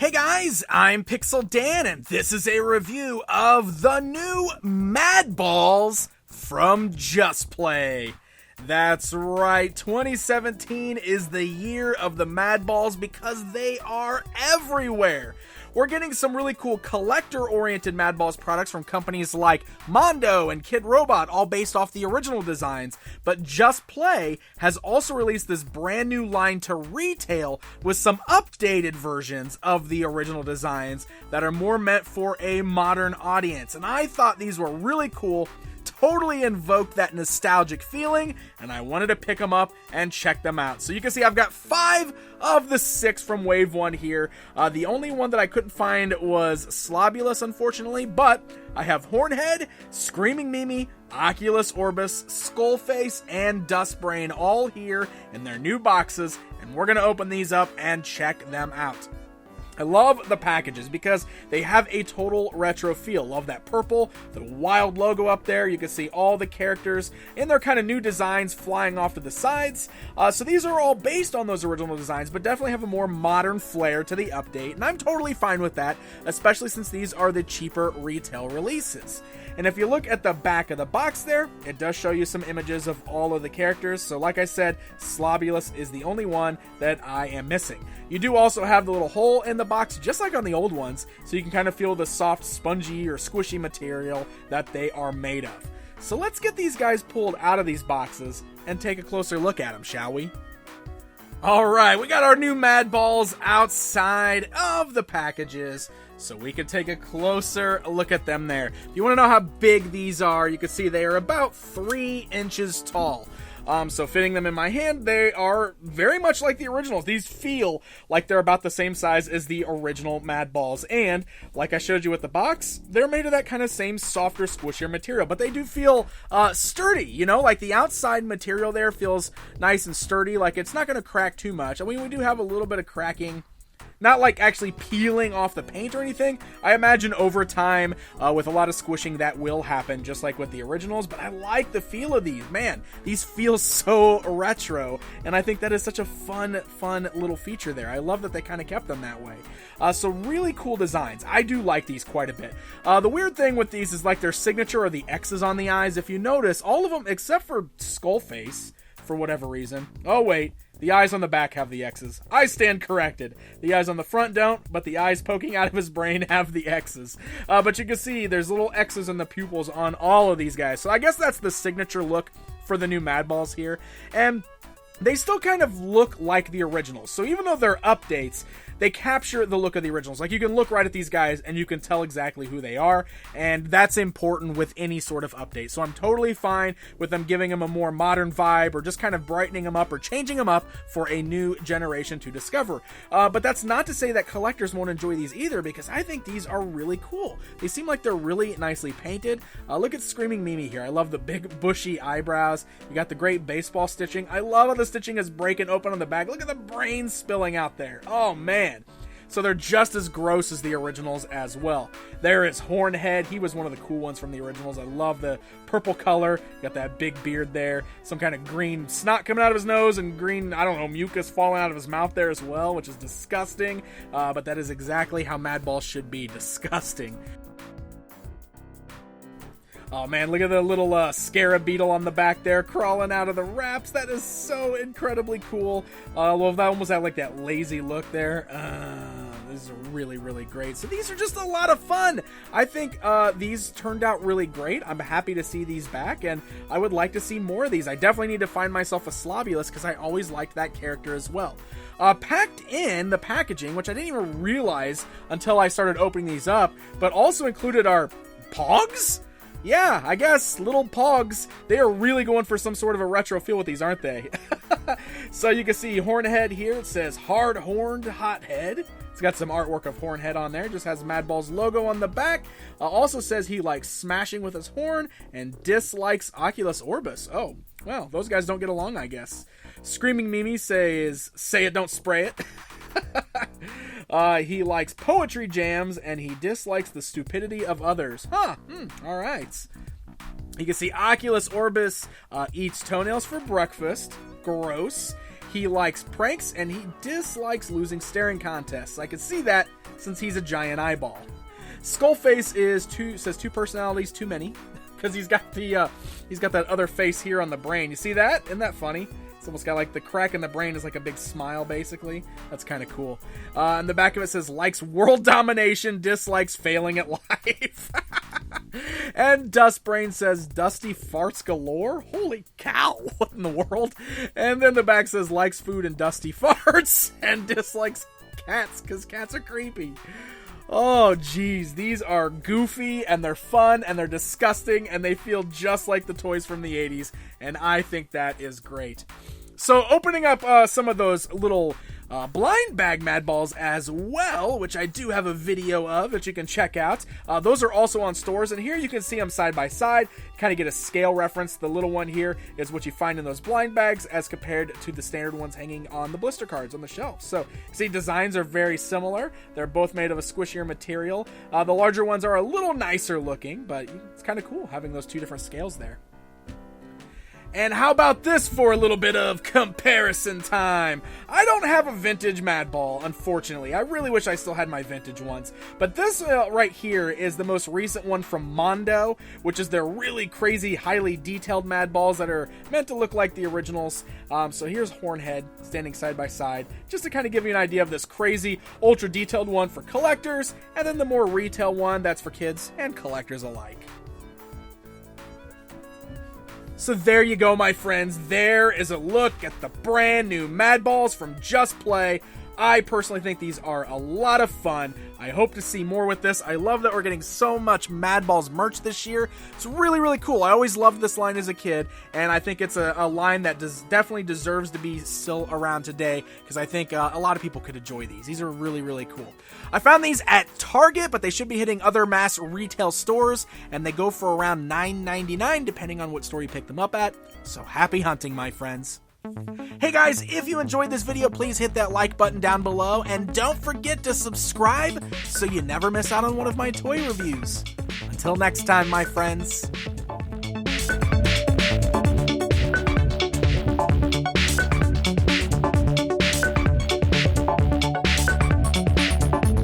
Hey guys, I'm Pixel Dan, and this is a review of the new Madballs from JustPlay. That's right, 2017 is the year of the Madballs because they are everywhere. We're getting some really cool collector-oriented Madballs products from companies like Mondo and Kid Robot, all based off the original designs. But JustPlay has also released this brand new line to retail with some updated versions of the original designs that are more meant for a modern audience. And I thought these were really cool, totally invoked that nostalgic feeling, and I wanted to pick them up and check them out. So you can see I've got 5 of the 6 from Wave 1 here. The only one that I couldn't find was Slobulus, unfortunately, but I have Hornhead, Screaming Mimi, Oculus Orbis, Skullface, and Dustbrain all here in their new boxes, and we're going to open these up and check them out. I love the packages because they have a total retro feel. Love that purple, the wild logo up there. You can see all the characters in their kind of new designs flying off to the sides. So these are all based on those original designs, but definitely have a more modern flair to the update. And I'm totally fine with that, especially since these are the cheaper retail releases. And if you look at the back of the box there, it does show you some images of all of the characters. So like I said, Slobulus is the only one that I am missing. You do also have the little hole in the box, just like on the old ones, so you can kind of feel the soft, spongy, or squishy material that they are made of. So let's get these guys pulled out of these boxes and take a closer look at them, shall we? Alright, we got our new Madballs outside of the packages, so we can take a closer look at them there. If you want to know how big these are, you can see they are about 3 inches tall. So fitting them in my hand, they are very much like the originals. These feel like they're about the same size as the original Madballs. And like I showed you with the box, they're made of that kind of same softer, squishier material. But they do feel sturdy, you know? Like the outside material there feels nice and sturdy. Like it's not going to crack too much. I mean, we do have a little bit of cracking. Not like actually peeling off the paint or anything. I imagine over time, with a lot of squishing, that will happen, just like with the originals. But I like the feel of these. Man, these feel so retro. And I think that is such a fun little feature there. I love that they kind of kept them that way. So really cool designs. I do like these quite a bit. The weird thing with these is like their signature or the X's on the eyes. If you notice, all of them, except for Skullface, for whatever reason. Oh, wait. The eyes on the back have the X's. I stand corrected. The eyes on the front don't, but the eyes poking out of his brain have the X's. But you can see there's little X's in the pupils on all of these guys. So I guess that's the signature look for the new Madballs here. And they still kind of look like the originals. So even though they're updates, they capture the look of the originals. Like you can look right at these guys and you can tell exactly who they are. And that's important with any sort of update. So I'm totally fine with them giving them a more modern vibe or just kind of brightening them up or changing them up for a new generation to discover. But that's not to say that collectors won't enjoy these either, because I think these are really cool. They seem like they're really nicely painted. Look at Screaming Mimi here. I love the big bushy eyebrows. You got the great baseball stitching. I love how the stitching is breaking open on the back. Look at the brains spilling out there. Oh man. So they're just as gross as the originals as well. There is Hornhead. He was one of the cool ones from the originals. I love the purple color. Got that big beard there. Some kind of green snot coming out of his nose and green, I don't know, mucus falling out of his mouth there as well, which is disgusting. But that is exactly how Madballs should be. Disgusting. Oh man, look at the little scarab beetle on the back there crawling out of the wraps. That is so incredibly cool. Well, that almost had like that lazy look there. This is really, really great. So these are just a lot of fun. I think these turned out really great. I'm happy to see these back, and I would like to see more of these. I definitely need to find myself a Slobulus because I always liked that character as well. Packed in the packaging, which I didn't even realize until I started opening these up, but also included our Pogs? Yeah, I guess, little Pogs. They are really going for some sort of a retro feel with these, aren't they? So you can see Hornhead here. It says Hard-Horned Hothead. It's got some artwork of Hornhead on there. Just has Madball's logo on the back. Also says he likes smashing with his horn and dislikes Oculus Orbis. Oh, well, those guys don't get along, I guess. Screaming Mimi says, say it, don't spray it. He likes poetry jams, and he dislikes the stupidity of others. Alright. You can see Oculus Orbis eats toenails for breakfast. Gross. He likes pranks, and he dislikes losing staring contests. I can see that since he's a giant eyeball. Skullface says two personalities too many, because he's got that other face here on the brain. You see that? Isn't that funny? It's almost got like the crack in the brain is like a big smile, basically. That's kind of cool. And the back of it says, likes world domination, dislikes failing at life. And Dustbrain says, dusty farts galore? Holy cow, what in the world? And then the back says, likes food and dusty farts, and dislikes cats, because cats are creepy. Oh, geez, these are goofy, and they're fun, and they're disgusting, and they feel just like the toys from the 80s, and I think that is great. So, opening up some of those little blind bag Madballs as well, which I do have a video of that you can check out. Those are also on stores, and here you can see them side by side, kind of get a scale reference. The little one here is what you find in those blind bags as compared to the standard ones hanging on the blister cards on the shelf. So, see, designs are very similar. They're both made of a squishier material. The larger ones are a little nicer looking, but it's kind of cool having those two different scales there. And how about this for a little bit of comparison time? I don't have a vintage Madball, unfortunately. I really wish I still had my vintage ones. But this right here is the most recent one from Mondo, which is their really crazy, highly detailed Madballs that are meant to look like the originals. So here's Hornhead standing side by side, just to kind of give you an idea of this crazy, ultra detailed one for collectors, and then the more retail one that's for kids and collectors alike. So there you go, my friends. There is a look at the brand new Madballs from JustPlay. I personally think these are a lot of fun. I hope to see more with this. I love that we're getting so much Madballs merch this year. It's really, really cool. I always loved this line as a kid, and I think it's a line that definitely deserves to be still around today, because I think a lot of people could enjoy these. These are really, really cool. I found these at Target, but they should be hitting other mass retail stores, and they go for around $9.99 depending on what store you pick them up at. So happy hunting, my friends. Hey guys, if you enjoyed this video, please hit that like button down below, and don't forget to subscribe so you never miss out on one of my toy reviews. Until next time, my friends.